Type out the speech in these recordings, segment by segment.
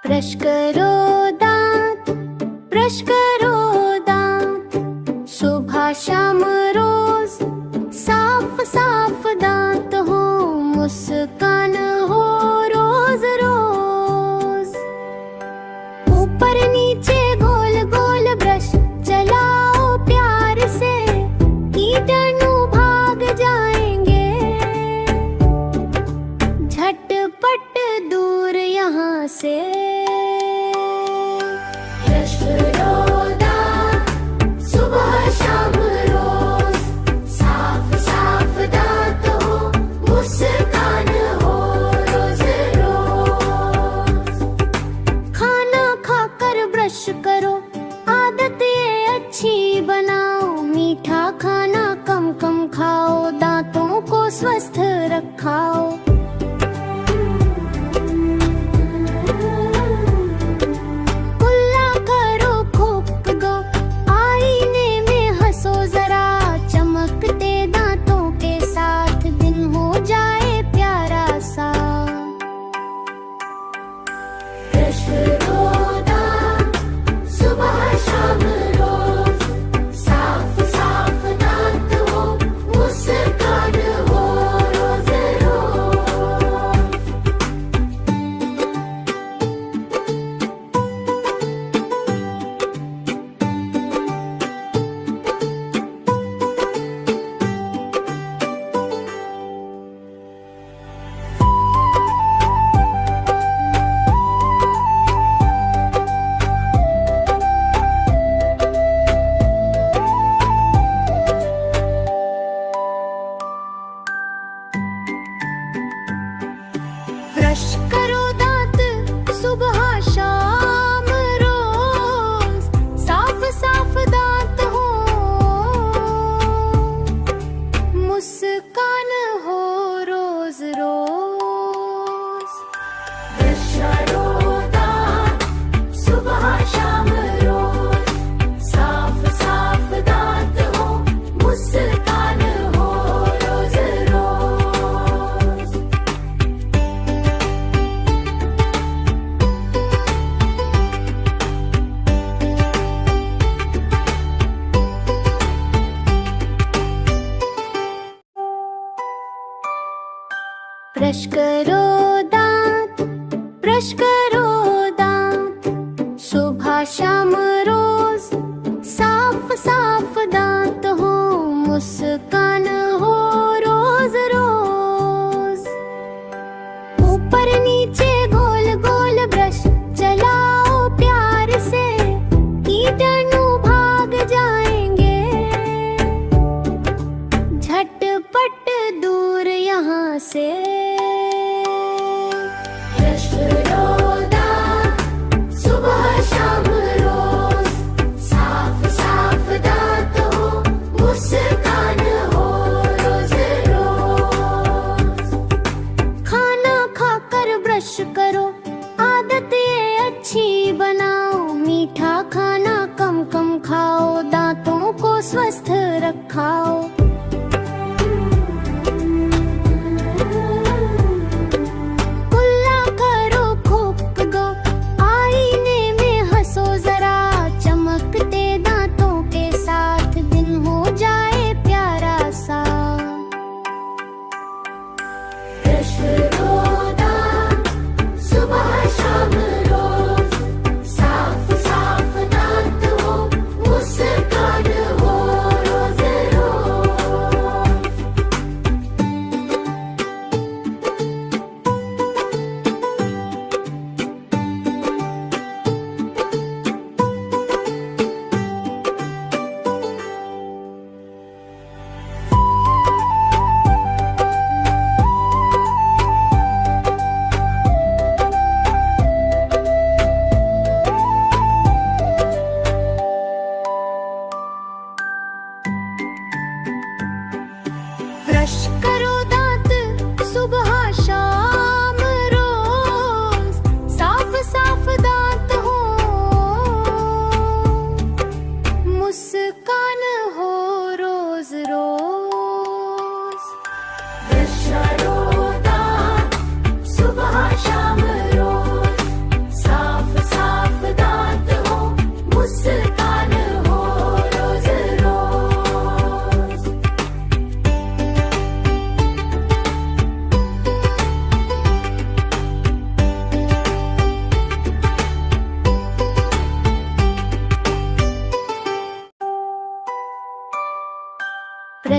Brush करो दांत, brush करो दांत, सुबह शाम रोज साफ साफ दांत हो, मुस्कान हो रोज रोज। ऊपर नीचे गोल गोल ब्रश चलाओ प्यार से, कीटाणु भाग जाएंगे झटपट दूर यहाँ से। ब्रश करो दांत, सुबह शाम रोज साफ साफ दांत हो, मुस्कान हो रोज रोज। खाना खाकर ब्रश करो, आदत ये अच्छी बनाओ, मीठा खाना कम कम खाओ, दांतों को स्वस्थ रखाओ। ब्रश करो दांत, सुबह शाम रोज साफ साफ दांत हो, मुस्कान हो रोज रोज। ब्रश करो दांत, सुबह शाम रोज साफ साफ दांत हो, मुस्कान हो रोज रोज। ब्रश करो दांत, ब्रश करो दांत, सुबह शाम रोज साफ साफ दांत हो, मुस्कान हो रोज रोज। ऊपर नीचे गोल गोल ब्रश चलाओ प्यार से, कीटाणु भाग जाएंगे झटपट दूर यहाँ से। ब्रश करो दांत, सुबह शाम रोज साफ साफ दांत हो, मुस्कान हो रोज रोज। खाना खाकर ब्रश करो, आदत ये अच्छी बनाओ, मीठा खाना कम कम खाओ, दांतों को स्वस्थ रखाओ। खाना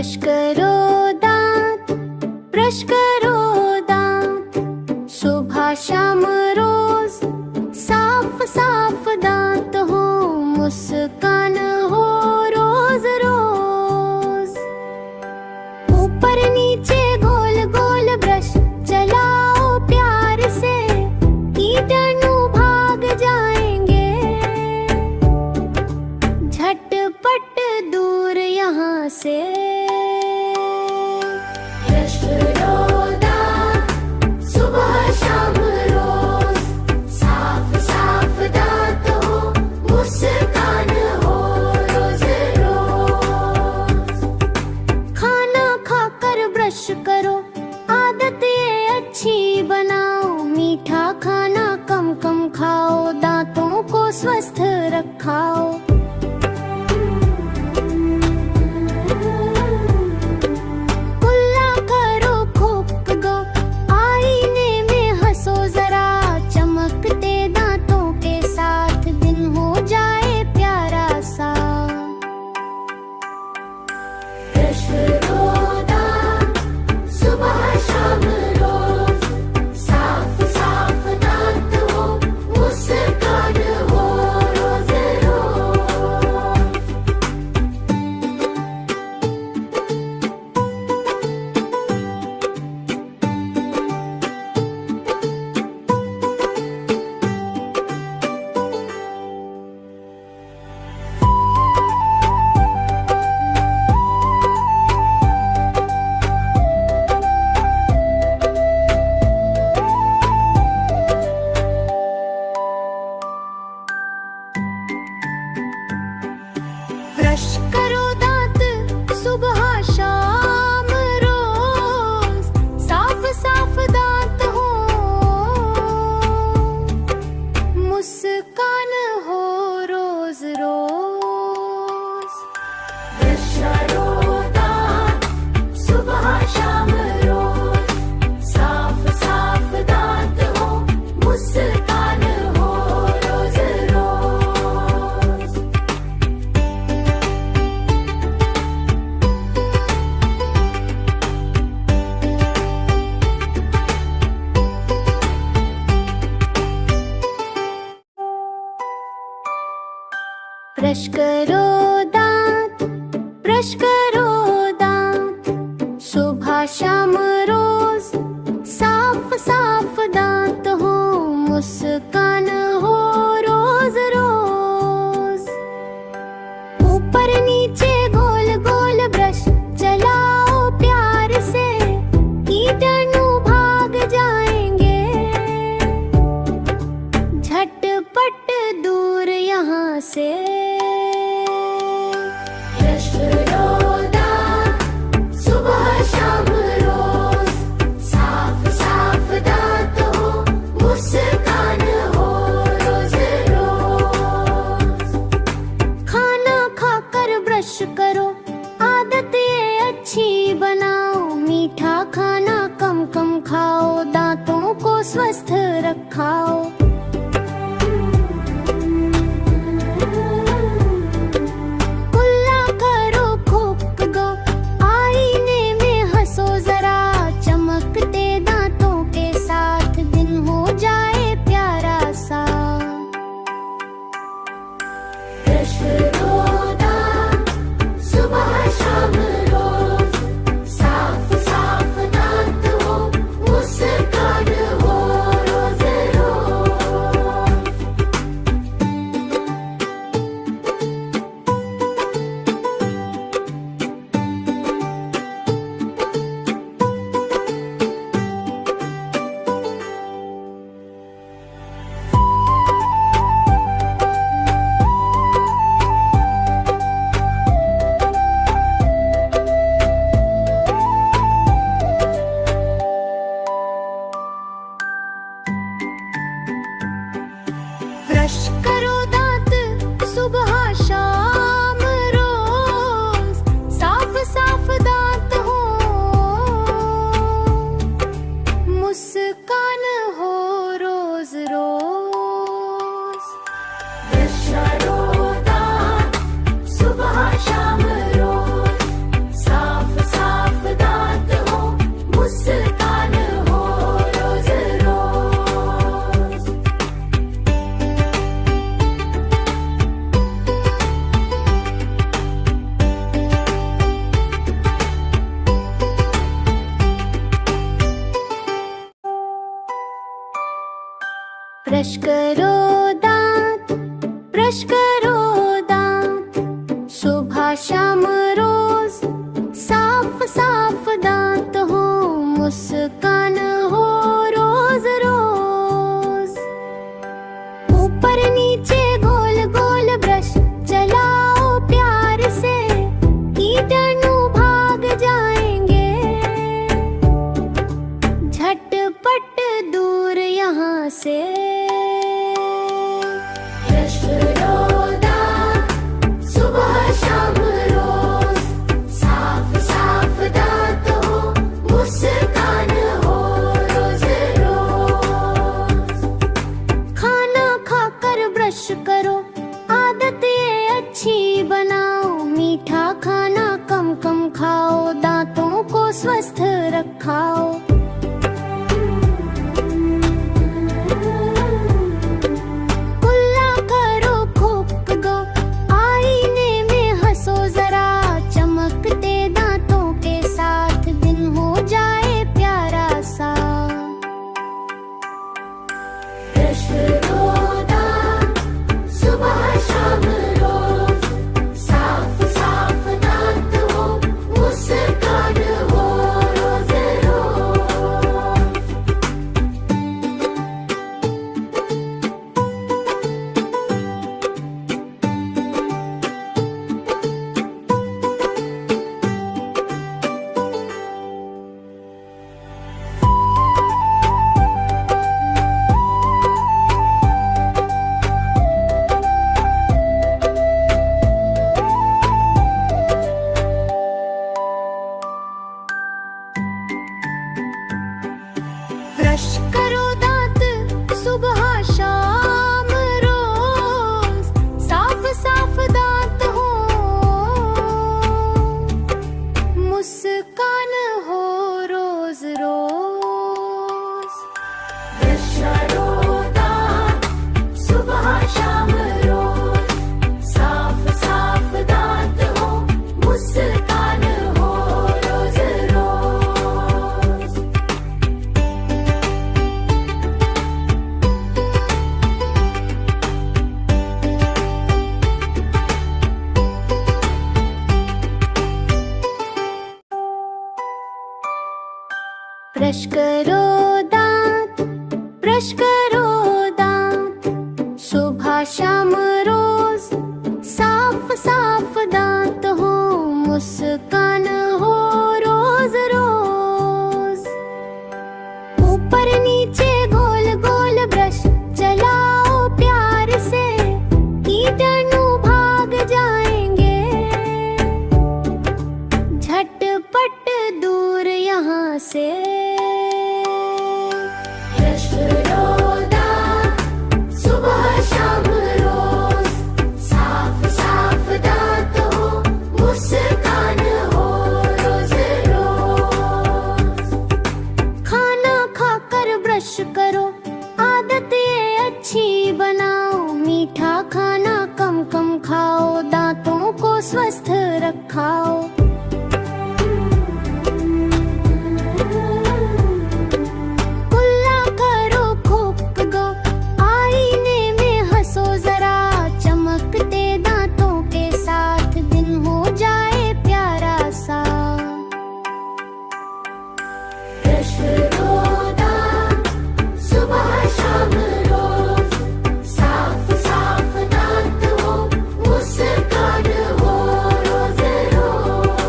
ब्रश करो दांत, ब्रश करो दांत, सुबह शाम रोज साफ साफ दांत हो, मुस्कान हो रोज रोज। ऊपर नीचे गोल गोल ब्रश चलाओ प्यार से, कीटाणु भाग जाएंगे झटपट दूर यहाँ से। ब्रश करो दांत, सुबह शाम रोज, साफ साफ दांत हो, मुस्कान हो रोज रोज। खाना खाकर ब्रश करो, आदत ये अच्छी बनाओ, मीठा खाना कम कम खाओ, दांतों को स्वस्थ रखाओ। कुल्ला करो खूब गो, आईने में हंसो जरा, चमकते दांतों के साथ दिन हो जाए प्यारा सा। ब्रश करो दांत, सुबह शाम रोज, साफ साफ दांत हो, मुस्कान हो रोज रोज। ब्रश करो दांत, सुबह शाम रोज, साफ साफ दांत हो, मुस्कान हो रोज रोज। ब्रश करो दांत, सुबह शाम रोज, साफ साफ दांत हो, मुस्कान हो रोज रोज। ब्रश करो दांत, ब्रश करो दांत, सुबह शाम रोज, साफ साफ दांत हो, मुस्कान हो रोज रोज। ऊपर नीचे गोल गोल ब्रश चलाओ प्यार से, कीटाणु भाग जाएंगे झटपट दूर यहाँ से। ब्रश करो दांत, सुबह शाम रोज, साफ साफ दांत हो, मुस्कान हो रोज रोज। खाना खाकर ब्रश करो, आदत ये अच्छी बनाओ, मीठा खाना कम कम खाओ, दांतों को स्वस्थ रखाओ। कुल्ला करो खूब गो, आईने में हंसो जरा, चमकते दांतों के साथ दिन हो जाए प्यारा सा। ब्रश करो दांत, सुबह शाम रोज, साफ साफ दांत हो, मुस्कान हो रोज रोज। ब्रश करो दांत, सुबह शाम रोज, साफ साफ दांत हो, मुस्कान हो रोज रोज। ब्रश करो दांत, सुबह शाम रोज, साफ ब्रश करो दांत, ब्रश करो दांत, सुबह शाम रोज साफ साफ दांत हो, मुस्कान हो रोज रोज। ऊपर नीचे गोल गोल ब्रश चलाओ प्यार से, कीटाणु भाग जाएंगे झटपट दूर यहाँ से। ब्रश करो दांत, सुबह शाम रोज साफ साफ दांत हो, मुस्कान हो रोज रोज। खाना खाकर ब्रश करो, आदत ये अच्छी बनाओ, मीठा खाना कम कम खाओ, दांतों को स्वस्थ रखाओ। कुल्ला करो खूब दो, आईने में हंसो जरा, चमकते दांतों के साथ दिन हो जाए प्यारा सा। ब्रश करो दांत, सुबह शाम रोज साफ साफ दांत हो, मुस्कान हो रोज रोज। ब्रश करो दांत, सुबह शाम रोज साफ साफ दांत हो, मुस्कान हो रोज रोज। ब्रश करो दांत, सुबह शाम रोज साफ साफ दांत हो, मुस्कान हो रोज रोज। ब्रश करो दांत, ब्रश करो दांत, सुबह शाम रोज साफ साफ दांत हो, मुस्कान हो रोज रोज। ऊपर नीचे गोल गोल ब्रश चलाओ प्यार से, कीटाणु भाग जाएंगे झटपट दूर यहाँ से। ब्रश करो दांत, सुबह शाम रोज साफ साफ दांत हो, मुस्कान हो रोज रोज। खाना खाकर ब्रश करो, आदत ये अच्छी बनाओ, मीठा खाना कम कम खाओ, दांतों को स्वस्थ रखाओ। कुल्ला करो खूब दो, आईने में हंसो जरा, चमकते दांतों के साथ दिन हो जाए प्यारा सा। ब्रश करो दांत, सुबह शाम रोज साफ साफ दांत हो, मुस्कान हो रोज रोज।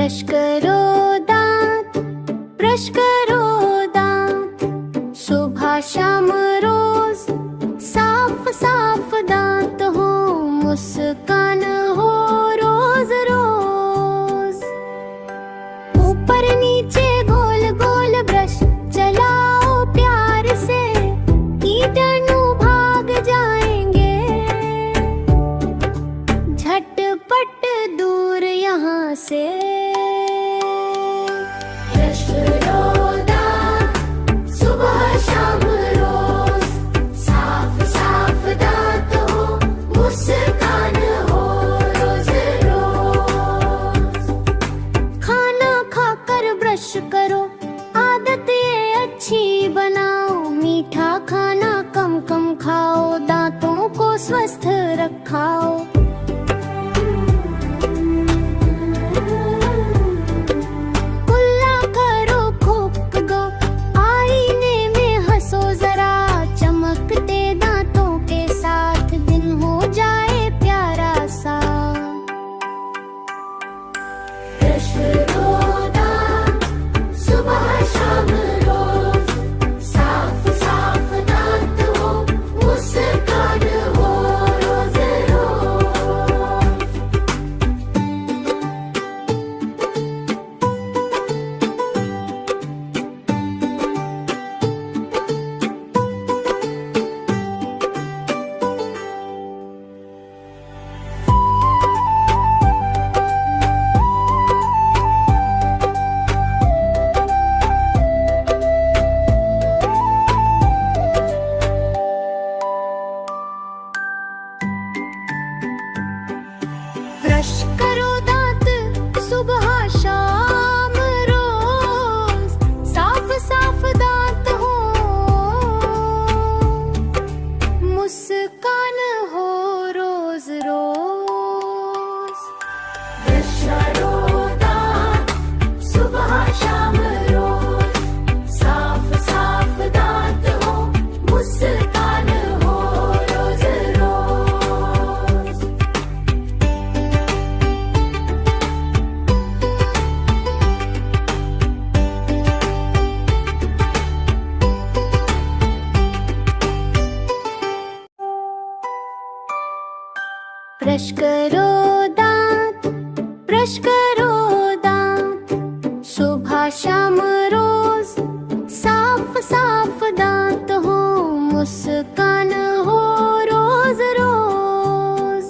ब्रश करो दांत, ब्रश करो दांत, सुबह शाम रोज साफ साफ दांत हो, मुस्कान हो रोज रोज। ऊपर नीचे गोल गोल ब्रश चलाओ प्यार से, कीटाणु भाग जाएंगे झटपट दूर यहाँ से। ब्रश करो दांत, सुबह शाम रोज साफ साफ दांत हो, मुस्कान हो रोज रोज। खाना खाकर ब्रश करो, आदत ये अच्छी बनाओ, मीठा खाना कम कम खाओ, दांतों को स्वस्थ रखाओ। कुल्ला करो खूब गो, आईने में हंसो जरा, चमकते दांतों के साथ दिन हो जाए प्यारा सा। ब्रश करो दांत, सुबह शाम रोज साफ साफ दांत हो, मुस्कान हो रोज रोज। ब्रश करो दांत, सुबह शाम रोज साफ साफ दांत हो, मुस्कान हो रोज रोज। ब्रश करो दांत, सुबह शाम रोज साफ साफ दांत हो, मुस्कान हो रोज रोज। ब्रश करो दांत, ब्रश करो दांत, सुबह शाम रोज साफ साफ दांत हो, मुस्कान हो रोज रोज।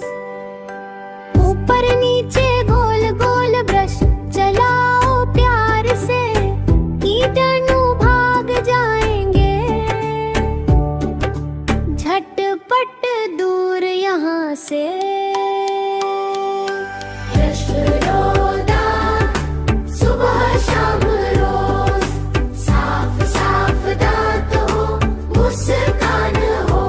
ऊपर नीचे गोल गोल ब्रश चलाओ प्यार से, कीटाणु भाग जाएंगे झटपट दूर यहाँ से। ब्रश करो दांत, सुबह शाम रोज साफ साफ दांत हो, मुस्कान हो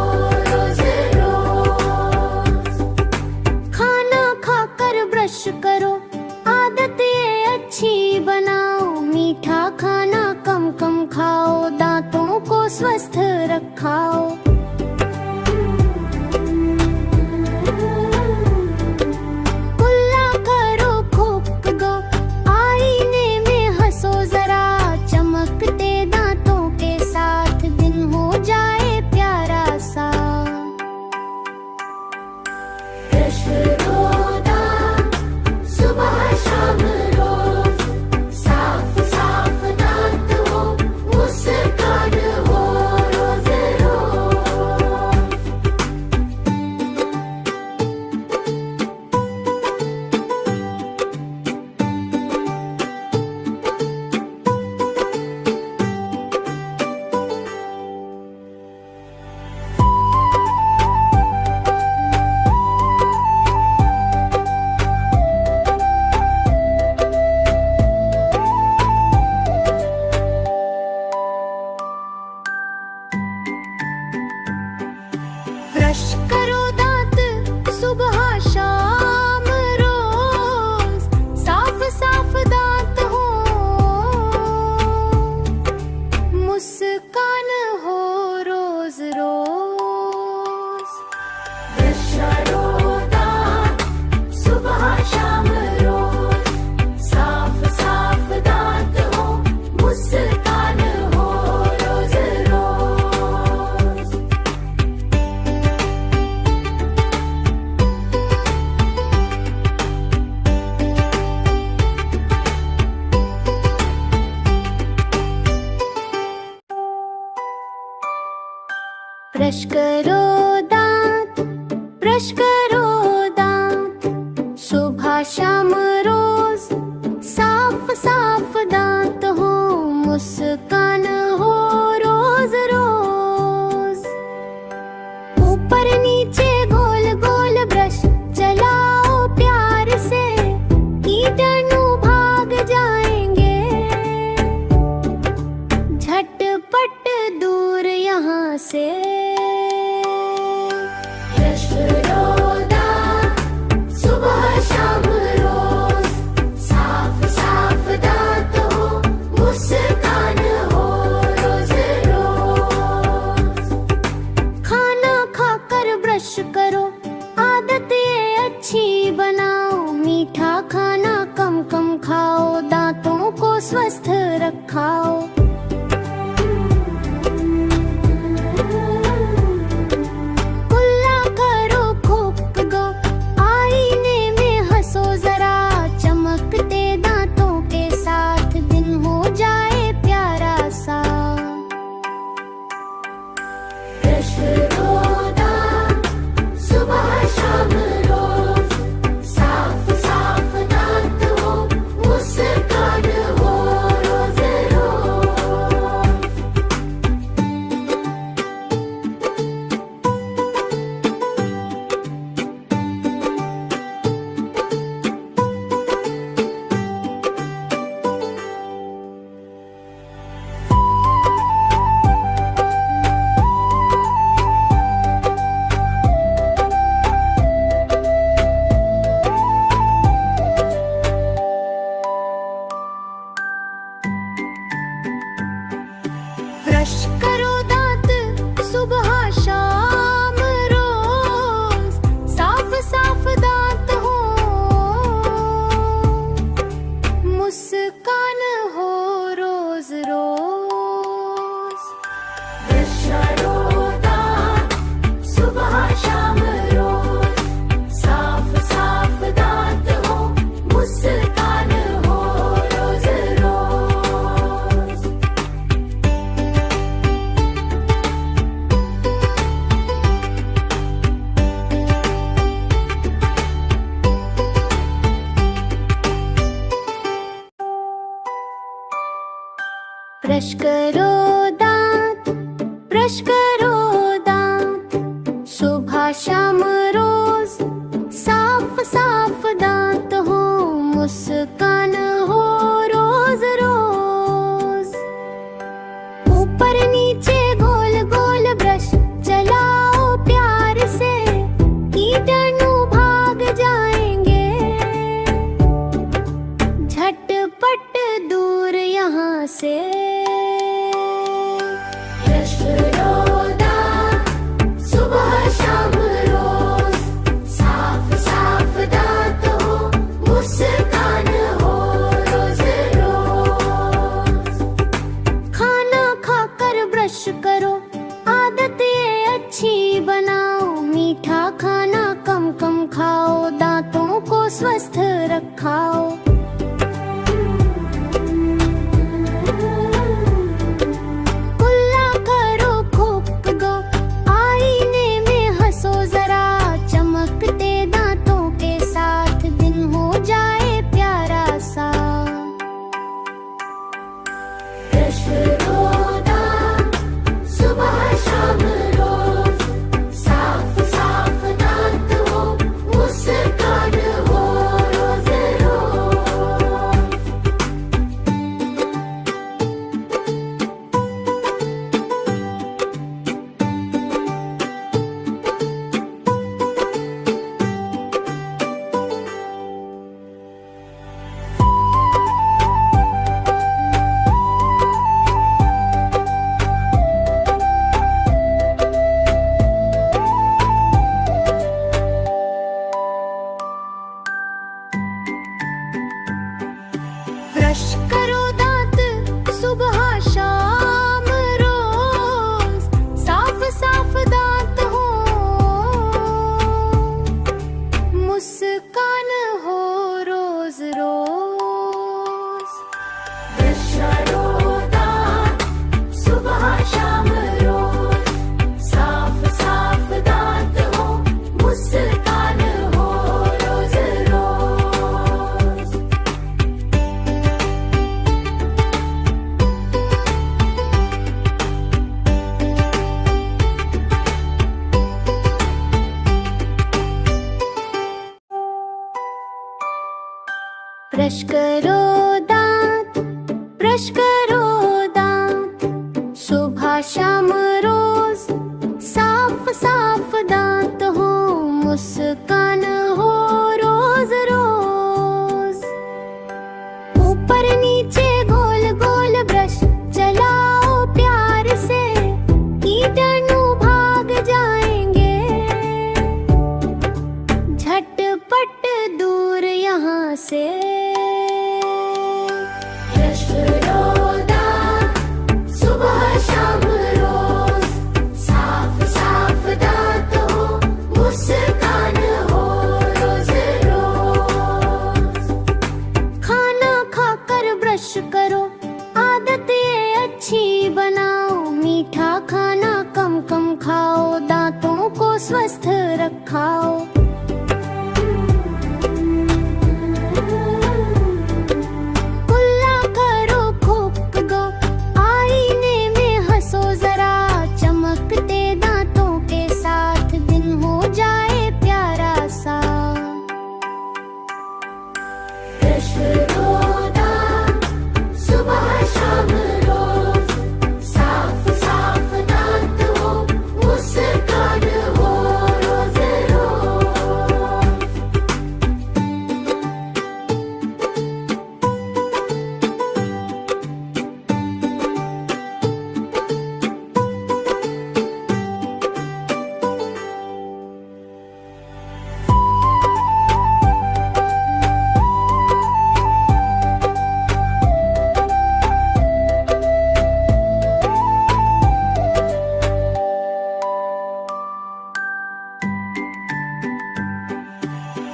ब्रश करो दांत, ब्रश करो दांत, सुबह शाम रोज साफ साफ दांत हो, मुस्कान हो रोज रोज। ऊपर नीचे गोल गोल ब्रश चलाओ प्यार से, कीटाणु भाग जाएंगे झटपट दूर यहाँ से। ब्रश करो दांत, सुबह शाम रोज साफ साफ दांत हो, मुस्कान हो रोज रोज। खाना खाकर ब्रश करो, आदत ये अच्छी बनाओ, मीठा खाना कम कम खाओ, दांतों को स्वस्थ रखाओ। कुल्ला करो खूब गो, आईने में हंसो जरा, चमकते दांतों के साथ दिन हो जाए प्यारा सा। ब्रश करो दांत, सुबह शाम रोज साफ साफ दांत हो, मुस्कान हो रोज रोज। ब्रश करो दांत, सुबह शाम रोज साफ साफ दांत हो, मुस्कान हो रोज रोज। ब्रश करो दांत, सुबह शाम रोज साफ साफ दांत हो, मुस्कान हो रोज रोज। ब्रश करो दांत, ब्रश करो दांत, सुबह शाम रोज साफ साफ दांत हो, मुस्कान हो रोज रोज। ऊपर नीचे गोल गोल ब्रश चलाओ प्यार से, कीटाणु भाग जाएंगे झटपट दूर यहाँ से। ब्रश करो दांत, सुबह शाम रोज साफ साफ दांत हो, मुस्कान हो रोज रोज। खाना खाकर ब्रश करो, आदत ये अच्छी बनाओ, मीठा खाना कम कम खाओ, दांतों को स्वस्थ रखाओ। कुल्ला करो खूब गो, आईने में हंसो जरा, चमकते दांतों के साथ दिन हो जाए प्यारा सा। ब्रश करो दांत, सुबह शाम रोज साफ साफ दांत हो, मुस्कान हो रोज रोज। ब्रश करो दांत, ब्रश करो दांत, सुबह शाम रोज साफ साफ दांत हो, मुस्कान हो रोज रोज। ऊपर नीचे गोल गोल ब्रश चलाओ प्यार से, कीटाणु भाग जाएंगे झटपट दूर यहाँ से। ब्रश करो दांत, सुबह शाम रोज साफ साफ दांत हो, मुस्कान हो रोज रोज। खाना खाकर ब्रश करो, आदत ये अच्छी बनाओ, मीठा खाना कम कम खाओ, दांतों को स्वस्थ रखाओ। कुल्ला करो खूब गो, आईने में हंसो जरा, चमकते दांतों के साथ दिन हो जाए प्यारा सा। ब्रश करो दांत, सुबह शाम रोज साफ साफ दांत हो, मुस्कान हो रोज रोज।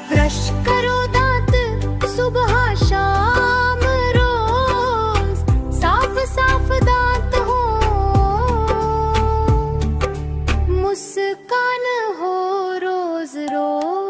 ब्रश करो दांत, सुबह शाम रोज साफ साफ दांत हो, मुस्कान हो रोज रोज।